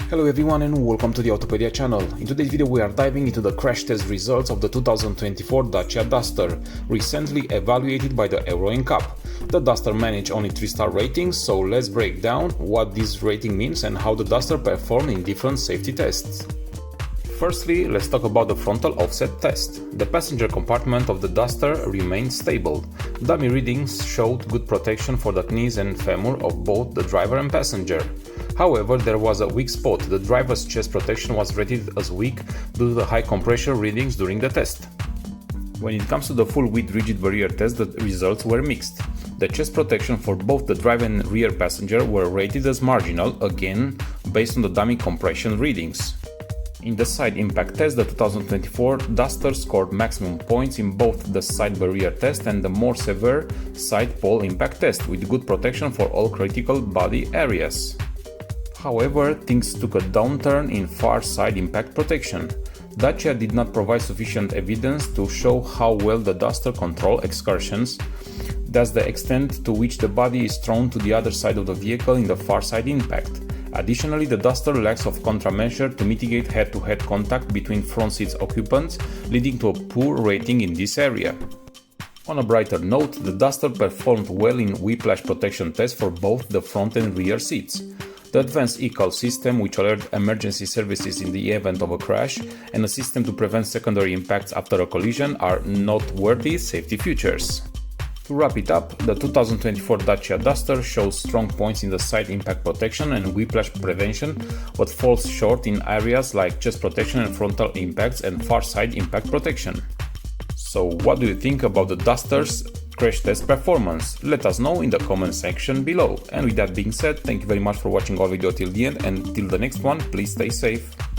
Hello everyone and welcome to the Autopedia channel. In today's video we are diving into the crash test results of the 2024 Dacia Duster, recently evaluated by the Euro NCAP. The Duster managed only 3-star ratings, so let's break down what this rating means and how the Duster performed in different safety tests. Firstly, let's talk about the frontal offset test. The passenger compartment of the Duster remained stable. Dummy readings showed good protection for the knees and femur of both the driver and passenger. However, there was a weak spot. The driver's chest protection was rated as weak due to the high compression readings during the test. When it comes to the full width rigid barrier test, the results were mixed. The chest protection for both the driver and rear passenger were rated as marginal, again based on the dummy compression readings. In the side impact test, the 2024 Duster scored maximum points in both the side barrier test and the more severe side pole impact test, with good protection for all critical body areas. However, things took a downturn in far side impact protection. Dacia did not provide sufficient evidence to show how well the Duster controls excursions. That's the extent to which the body is thrown to the other side of the vehicle in the far side impact. Additionally, the Duster lacks of countermeasure to mitigate head-to-head contact between front seats occupants, leading to a poor rating in this area. On a brighter note, the Duster performed well in whiplash protection tests for both the front and rear seats. The advanced e-call system, which alerts emergency services in the event of a crash, and a system to prevent secondary impacts after a collision are noteworthy safety features. To wrap it up, the 2024 Dacia Duster shows strong points in the side impact protection and whiplash prevention, but falls short in areas like chest protection and frontal impacts and far side impact protection. So what do you think about the Duster's crash test performance? Let us know in the comment section below. And with that being said, thank you very much for watching our video till the end, and till the next one, please stay safe.